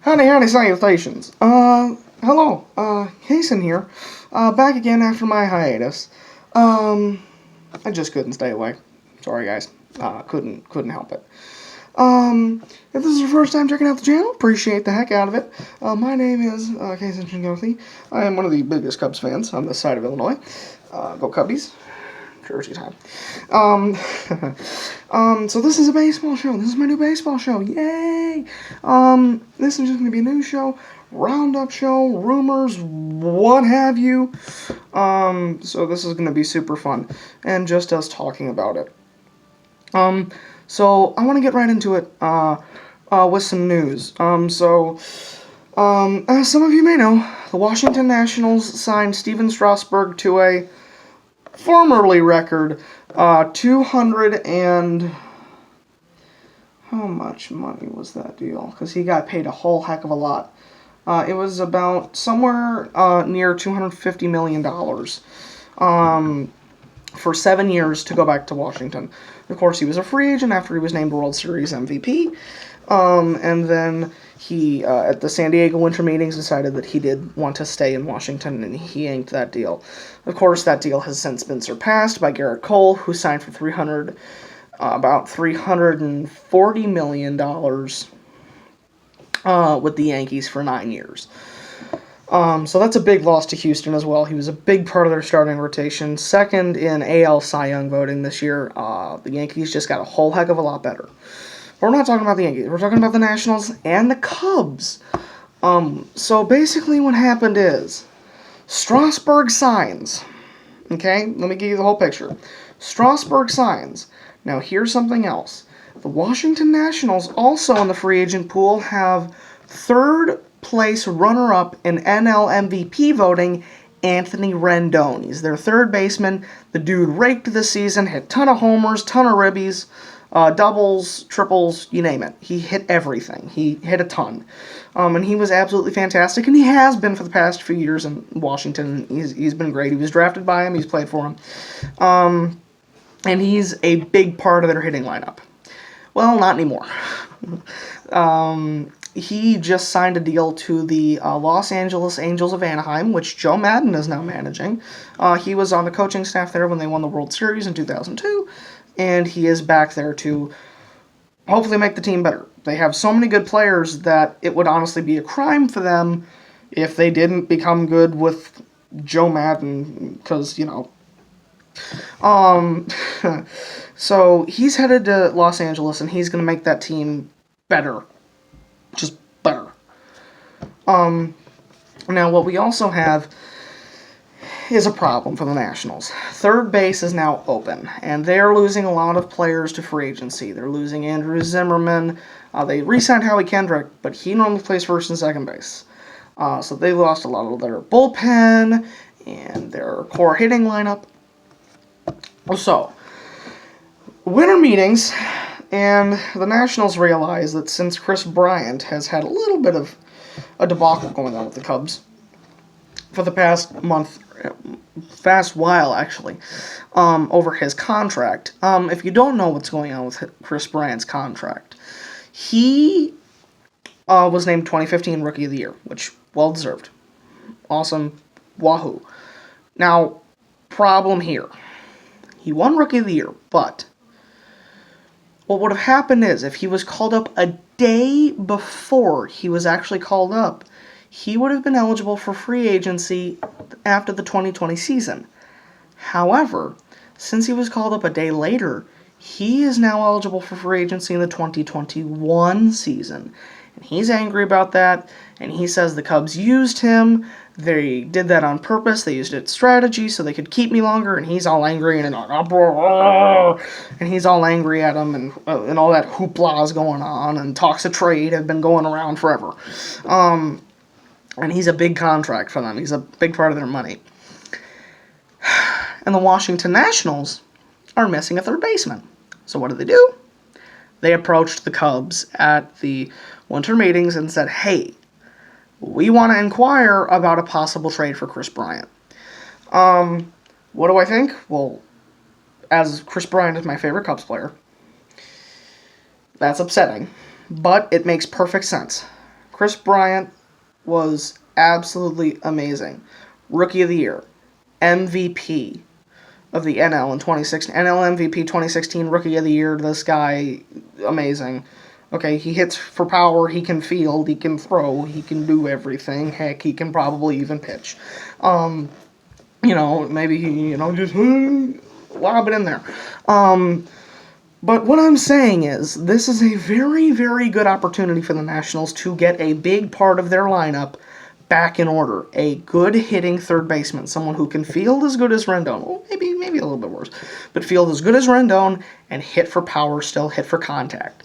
Howdy, salutations. Hello, Cason here. Back again after my hiatus. I just couldn't stay away. Sorry, guys. Couldn't help it. If this is your first time checking out the channel, appreciate the heck out of it. My name is, Cason Chingothi. I am one of the biggest Cubs fans on this side of Illinois. Go Cubbies. Jersey time. So this is a baseball show. This is my new baseball show. Yay! This is just going to be a news show, roundup show, rumors, what have you. So this is going to be super fun, and just us talking about it. So I want to get right into it, with some news. As some of you may know, the Washington Nationals signed Steven Strasburg to a formerly record, 200 and... How much money was that deal? Because he got paid a whole heck of a lot. It was about somewhere near $250 million for 7 years to go back to Washington. Of course, he was a free agent after he was named World Series MVP. And then he, at the San Diego winter meetings, decided that he did want to stay in Washington, and he inked that deal. Of course, that deal has since been surpassed by Garrett Cole, who signed for about $340 million with the Yankees for 9 years. So that's a big loss to Houston as well. He was a big part of their starting rotation. Second in AL Cy Young voting this year. The Yankees just got a whole heck of a lot better. We're not talking about the Yankees. We're talking about the Nationals and the Cubs. So basically what happened is Strasburg signs. Okay? Let me give you the whole picture. Strasburg signs. Now here's something else. The Washington Nationals also in the free agent pool have third place runner-up in NL MVP voting, Anthony Rendon. He's their third baseman. The dude raked this season, hit a ton of homers, ton of ribbies, doubles, triples, you name it. He hit everything. He hit a ton. And he was absolutely fantastic, and he has been for the past few years in Washington. He's been great. He was drafted by him. He's played for him. And he's a big part of their hitting lineup. Well, not anymore. He just signed a deal to the Los Angeles Angels of Anaheim, which Joe Maddon is now managing. He was on the coaching staff there when they won the World Series in 2002, and he is back there to hopefully make the team better. They have so many good players that it would honestly be a crime for them if they didn't become good with Joe Maddon, because, you know. So he's headed to Los Angeles, and he's going to make that team better. Just better. Now what we also have is a problem for the Nationals. Third base is now open, and they're losing a lot of players to free agency. They're losing Andrew Zimmerman. They re-signed Howie Kendrick, but he normally plays first and second base. So they lost a lot of their bullpen and their core hitting lineup. So, winter meetings, and the Nationals realize that since Chris Bryant has had a little bit of a debacle going on with the Cubs for the past while, actually, over his contract. If you don't know what's going on with Chris Bryant's contract, he was named 2015 Rookie of the Year, which, well-deserved. Awesome. Wahoo. Now, problem here. He won Rookie of the Year, but what would have happened is if he was called up a day before he was actually called up, he would have been eligible for free agency after the 2020 season. However, since he was called up a day later, he is now eligible for free agency in the 2021 season. And he's angry about that, and he says the Cubs used him. They did that on purpose. They used it strategy so they could keep me longer, and he's all angry, and he's all angry at him, and all that hoopla is going on, and talks of trade have been going around forever. And he's a big contract for them. He's a big part of their money. And the Washington Nationals are missing a third baseman. So what do? They approached the Cubs at the winter meetings and said, hey, we want to inquire about a possible trade for Chris Bryant. What do I think? Well, as Chris Bryant is my favorite Cubs player, that's upsetting, but it makes perfect sense. Chris Bryant was absolutely amazing. Rookie of the Year, MVP of the NL in 2016, NL MVP 2016, Rookie of the Year. This guy, amazing. Okay, he hits for power, he can field, he can throw, he can do everything. Heck, he can probably even pitch. Maybe he, just lob it in there. But what I'm saying is, this is a very, very good opportunity for the Nationals to get a big part of their lineup back in order. A good hitting third baseman, someone who can field as good as Rendon. Well, maybe a little bit worse, but field as good as Rendon and hit for power, still hit for contact.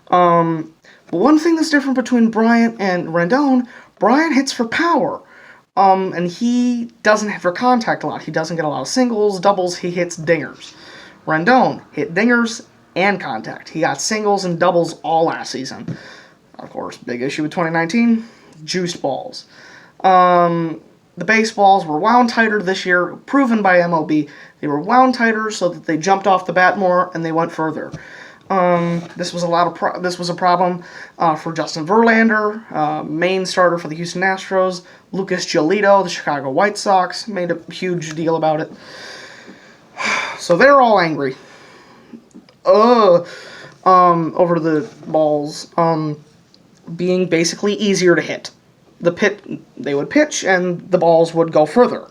But one thing that's different between Bryant and Rendon, Bryant hits for power. And he doesn't hit for contact a lot. He doesn't get a lot of singles, doubles, he hits dingers. Rendon hit dingers and contact. He got singles and doubles all last season. Of course, big issue with 2019, juiced balls. The baseballs were wound tighter this year, proven by MLB. They were wound tighter so that they jumped off the bat more and they went further. This was a problem for Justin Verlander, main starter for the Houston Astros. Lucas Giolito, the Chicago White Sox, made a huge deal about it. So they're all angry. Over the balls being basically easier to hit. They would pitch and the balls would go further,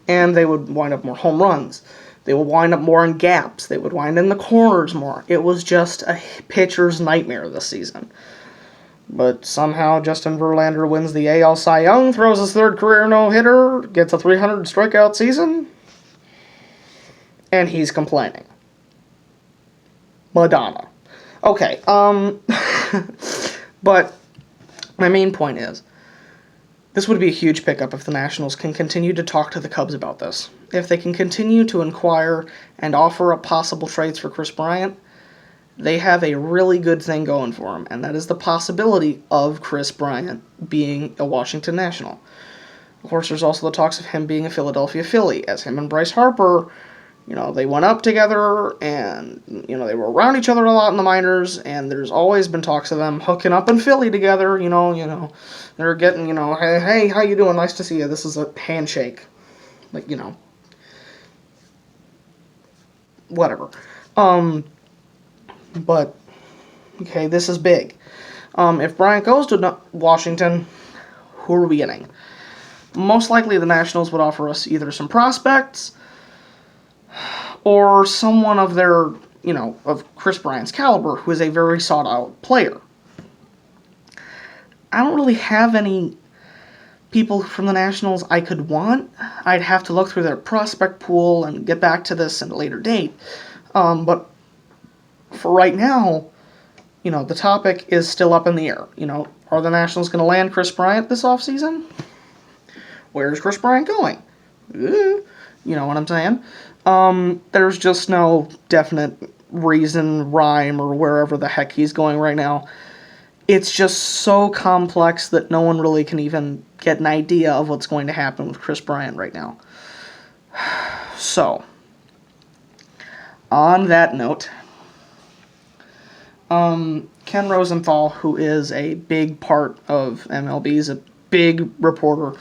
and they would wind up more home runs. They would wind up more in gaps. They would wind in the corners more. It was just a pitcher's nightmare this season. But somehow Justin Verlander wins the AL Cy Young, throws his third career no-hitter, gets a 300 strikeout season, and he's complaining. Madonna. Okay, but my main point is, this would be a huge pickup if the Nationals can continue to talk to the Cubs about this. If they can continue to inquire and offer up possible trades for Chris Bryant, they have a really good thing going for them, and that is the possibility of Chris Bryant being a Washington National. Of course, there's also the talks of him being a Philadelphia Philly, as him and Bryce Harper, they went up together, and, they were around each other a lot in the minors, and there's always been talks of them hooking up in Philly together, they're getting, hey, how you doing? Nice to see you. This is a handshake. Whatever. But, okay, this is big. If Bryant goes to Washington, who are we getting? Most likely the Nationals would offer us either some prospects or someone of their, of Chris Bryant's caliber, who is a very sought-out player. I don't really have any people from the Nationals I could want. I'd have to look through their prospect pool and get back to this at a later date. But for right now, the topic is still up in the air. Are the Nationals going to land Chris Bryant this offseason? Where's Chris Bryant going? You know what I'm saying? There's just no definite reason, rhyme, or wherever the heck he's going right now. It's just so complex that no one really can even get an idea of what's going to happen with Chris Bryant right now. So, on that note, Ken Rosenthal, who is a big part of MLB, is a big reporter,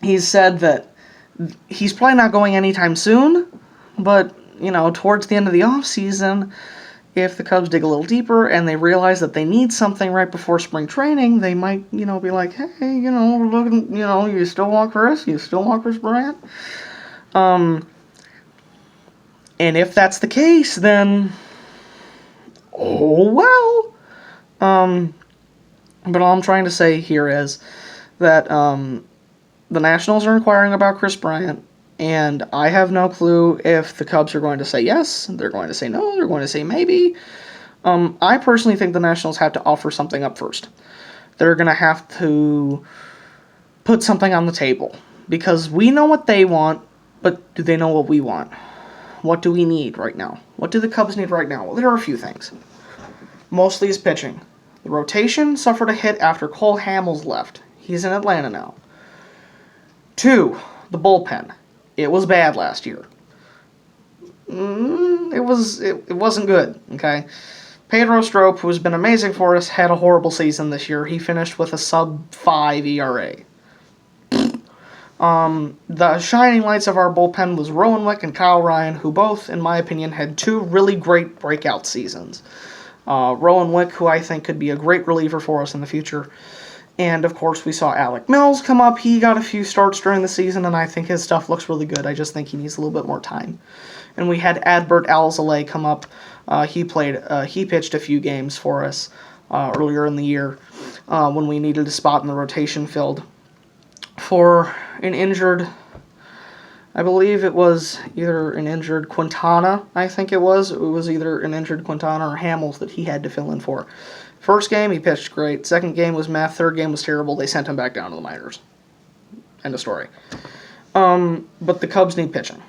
he's said that he's probably not going anytime soon, but, towards the end of the offseason, if the Cubs dig a little deeper and they realize that they need something right before spring training, they might, be like, hey, we're looking, you still want Chris? You still want Chris Bryant? And if that's the case, then, oh, well. But all I'm trying to say here is that, the Nationals are inquiring about Chris Bryant, and I have no clue if the Cubs are going to say yes, they're going to say no, they're going to say maybe. I personally think the Nationals have to offer something up first. They're going to have to put something on the table, because we know what they want, but do they know what we want? What do we need right now? What do the Cubs need right now? Well, there are a few things. Mostly is pitching. The rotation suffered a hit after Cole Hamels left. He's in Atlanta now. 2, the bullpen. It was bad last year. It wasn't good, okay? Pedro Strop, who has been amazing for us, had a horrible season this year. He finished with a sub-5 ERA. The shining lights of our bullpen was Rowan and Kyle Ryan, who both, in my opinion, had 2 really great breakout seasons. Rowan, who I think could be a great reliever for us in the future. And, of course, we saw Alec Mills come up. He got a few starts during the season, and I think his stuff looks really good. I just think he needs a little bit more time. And we had Adbert Alzolay come up. He pitched a few games for us earlier in the year when we needed a spot in the rotation filled for an injured, I believe it was either an injured Quintana, I think it was. It was either an injured Quintana or Hamels that he had to fill in for. First game, he pitched great. Second game was meh. Third game was terrible. They sent him back down to the minors. End of story. But the Cubs need pitching.